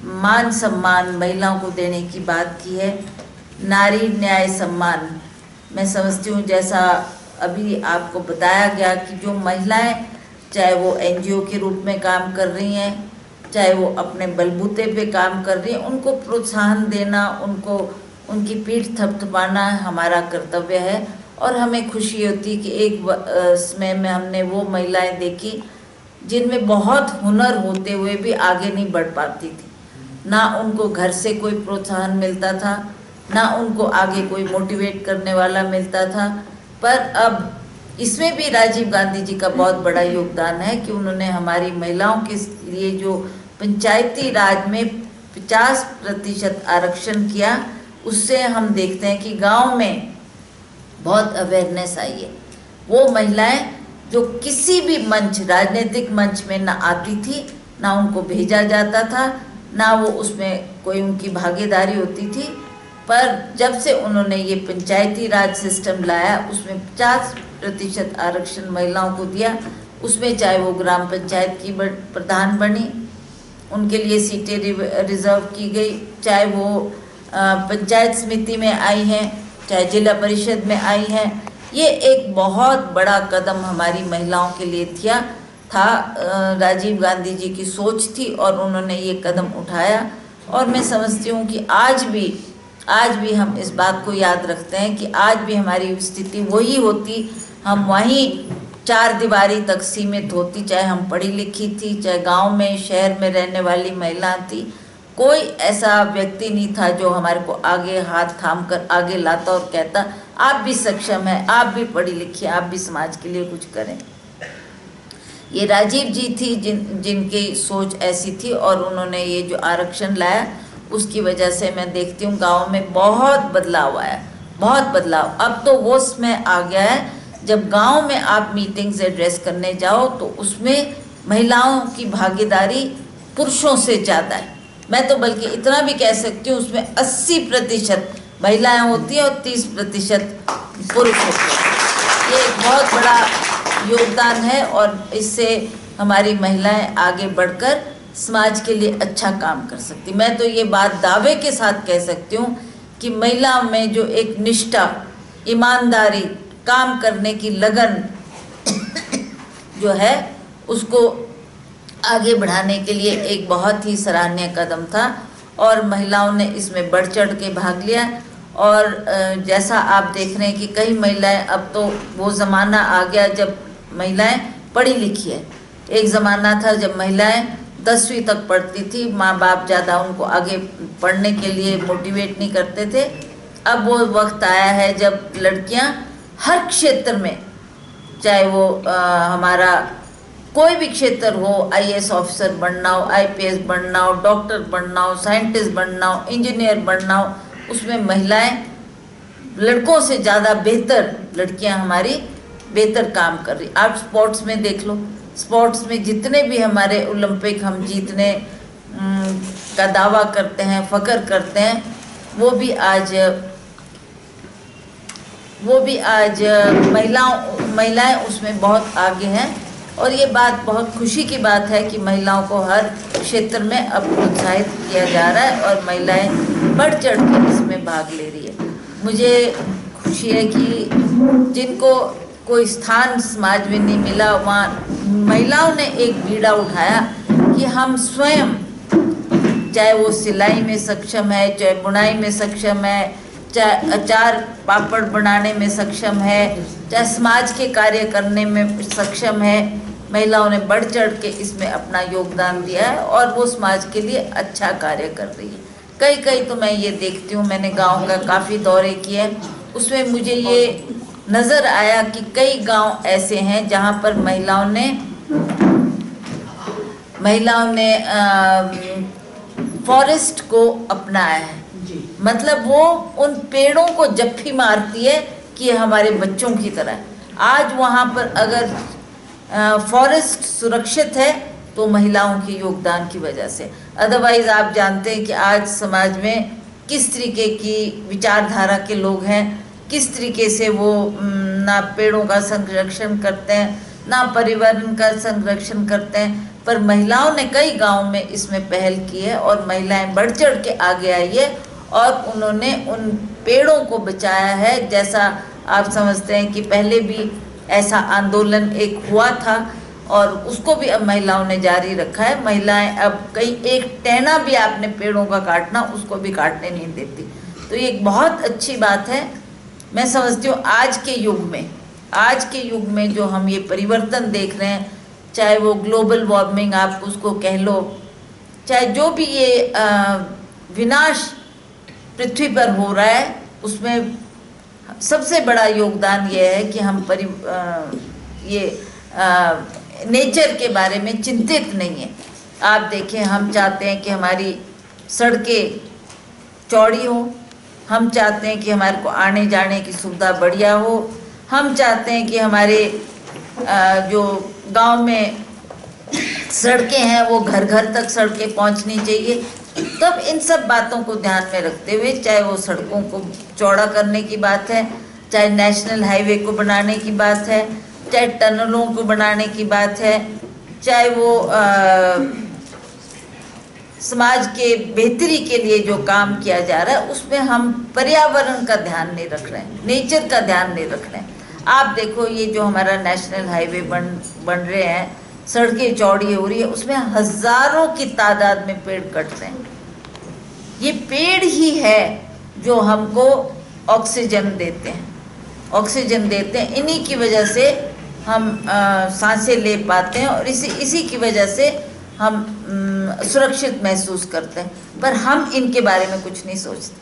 मान सम्मान महिलाओं को देने की बात की है, नारी न्याय सम्मान। मैं समझती हूँ जैसा अभी आपको बताया गया कि जो महिलाएं चाहे वो एनजीओ के रूप में काम कर रही हैं, चाहे वो अपने बलबूते पे काम कर रही हैं, उनको प्रोत्साहन देना, उनको उनकी पीठ थपथपाना हमारा कर्तव्य है। और हमें खुशी होती कि एक समय में हमने वो महिलाएं देखी जिनमें बहुत हुनर होते हुए भी आगे नहीं बढ़ पाती थी। ना उनको घर से कोई प्रोत्साहन मिलता था, ना उनको आगे कोई मोटिवेट करने वाला मिलता था। पर अब इसमें भी राजीव गांधी जी का बहुत बड़ा योगदान है कि उन्होंने हमारी महिलाओं के लिए जो पंचायती राज में 50% आरक्षण किया, उससे हम देखते हैं कि गांव में बहुत अवेयरनेस आई है। वो महिलाएं जो किसी भी मंच, राजनीतिक मंच में ना आती थी, ना उनको भेजा जाता था, ना वो उसमें कोई उनकी भागीदारी होती थी। पर जब से उन्होंने ये पंचायती राज सिस्टम लाया, उसमें 50% आरक्षण महिलाओं को दिया, उसमें चाहे वो ग्राम पंचायत की प्रधान बनी, उनके लिए सीटें रिजर्व की गई, चाहे वो पंचायत समिति में आई हैं, चाहे जिला परिषद में आई हैं। ये एक बहुत बड़ा कदम हमारी महिलाओं के लिए था। राजीव गांधी जी की सोच थी और उन्होंने ये कदम उठाया। और मैं समझती हूँ कि आज भी हम इस बात को याद रखते हैं कि आज भी हमारी स्थिति वही होती, हम वहीं चार दीवारी तक सीमित होती, चाहे हम पढ़ी लिखी थी, चाहे गांव में शहर में रहने वाली महिला थी। कोई ऐसा व्यक्ति नहीं था जो हमारे को आगे हाथ थाम कर आगे लाता और कहता आप भी सक्षम हैं, आप भी पढ़ी लिखी, आप भी समाज के लिए कुछ करें। ये राजीव जी थी जिनकी सोच ऐसी थी और उन्होंने ये जो आरक्षण लाया, उसकी वजह से मैं देखती हूँ गाँव में बहुत बदलाव आया, बहुत बदलाव। अब तो वो समय आ गया है जब गांव में आप मीटिंग्स एड्रेस करने जाओ तो उसमें महिलाओं की भागीदारी पुरुषों से ज़्यादा है। मैं तो बल्कि इतना भी कह सकती हूँ उसमें 80% महिलाएं होती हैं और 30% पुरुष होते हैं। ये एक बहुत बड़ा योगदान है और इससे हमारी महिलाएं आगे बढ़कर समाज के लिए अच्छा काम कर सकती। मैं तो ये बात दावे के साथ कह सकती हूँ कि महिलाओं में जो एक निष्ठा, ईमानदारी, काम करने की लगन जो है, उसको आगे बढ़ाने के लिए एक बहुत ही सराहनीय कदम था और महिलाओं ने इसमें बढ़ चढ़ के भाग लिया। और जैसा आप देख रहे हैं कि कई महिलाएं, अब तो वो ज़माना आ गया जब महिलाएं पढ़ी लिखी है। एक ज़माना था जब महिलाएं 10वीं तक पढ़ती थी, माँ बाप ज़्यादा उनको आगे पढ़ने के लिए मोटिवेट नहीं करते थे। अब वो वक्त आया है जब लड़कियां हर क्षेत्र में, चाहे वो हमारा कोई भी क्षेत्र हो, आईएएस ऑफिसर बनना हो, आईपीएस बनना हो, डॉक्टर बनना हो, साइंटिस्ट बनना हो, इंजीनियर बनना हो, उसमें महिलाएं लड़कों से ज़्यादा बेहतर, लड़कियां हमारी बेहतर काम कर रही। आप स्पोर्ट्स में देख लो, स्पोर्ट्स में जितने भी हमारे ओलंपिक हम जीतने का दावा करते हैं, फ़ख्र करते हैं, वो भी आज महिलाएं उसमें बहुत आगे हैं। और ये बात बहुत खुशी की बात है कि महिलाओं को हर क्षेत्र में अब प्रोत्साहित किया जा रहा है और महिलाएं बढ़ चढ़ कर इसमें भाग ले रही है। मुझे खुशी है कि जिनको कोई स्थान समाज में नहीं मिला, वहाँ महिलाओं ने एक बीड़ा उठाया कि हम स्वयं, चाहे वो सिलाई में सक्षम है, चाहे बुनाई में सक्षम है, चाहे अचार पापड़ बनाने में सक्षम है, चाहे समाज के कार्य करने में सक्षम है, महिलाओं ने बढ़ चढ़ के इसमें अपना योगदान दिया है और वो समाज के लिए अच्छा कार्य कर रही है। कई तो मैं ये देखती हूँ, मैंने गांव का काफ़ी दौरे किए, उसमें मुझे ये नज़र आया कि कई गांव ऐसे हैं जहाँ पर महिलाओं ने फॉरेस्ट को अपनाया है। मतलब वो उन पेड़ों को जप्फी मारती है कि ये हमारे बच्चों की तरह है। आज वहाँ पर अगर फॉरेस्ट सुरक्षित है तो महिलाओं के योगदान की वजह से। अदरवाइज़ आप जानते हैं कि आज समाज में किस तरीके की विचारधारा के लोग हैं, किस तरीके से वो ना पेड़ों का संरक्षण करते हैं, ना पर्यावरण का संरक्षण करते हैं, पर महिलाओं ने कई गांव में इसमें पहल की है और महिलाएं बढ़ चढ़ के आगे आई है और उन्होंने उन पेड़ों को बचाया है। जैसा आप समझते हैं कि पहले भी ऐसा आंदोलन एक हुआ था और उसको भी अब महिलाओं ने जारी रखा है। महिलाएं अब कहीं एक टहना भी आपने पेड़ों का काटना, उसको भी काटने नहीं देती। तो ये एक बहुत अच्छी बात है। मैं समझती हूँ आज के युग में जो हम ये परिवर्तन देख रहे हैं, चाहे वो ग्लोबल वार्मिंग आप उसको कह लो, चाहे जो भी ये विनाश पृथ्वी पर हो रहा है, उसमें सबसे बड़ा योगदान ये है कि हम नेचर के बारे में चिंतित नहीं है। आप देखें, हम चाहते हैं कि हमारी सड़कें चौड़ी हो, हम चाहते हैं कि हमारे को आने जाने की सुविधा बढ़िया हो, हम चाहते हैं कि हमारे जो गांव में सड़कें हैं वो घर घर तक सड़कें पहुंचनी चाहिए। तब इन सब बातों को ध्यान में रखते हुए, चाहे वो सड़कों को चौड़ा करने की बात है, चाहे नेशनल हाईवे को बनाने की बात है, चाहे टनलों को बनाने की बात है, चाहे वो समाज के बेहतरी के लिए जो काम किया जा रहा है, उसमें हम पर्यावरण का ध्यान नहीं रख रहे हैं, नेचर का ध्यान नहीं रख रहे हैं। आप देखो, ये जो हमारा नेशनल हाईवे बन रहे हैं, सड़कें चौड़ी हो रही है, उसमें हजारों की तादाद में पेड़ कट रहे हैं। ये पेड़ ही है जो हमको ऑक्सीजन देते हैं, इन्हीं की वजह से हम सांसें ले पाते हैं और इसी की वजह से हम सुरक्षित महसूस करते हैं। पर हम इनके बारे में कुछ नहीं सोचते।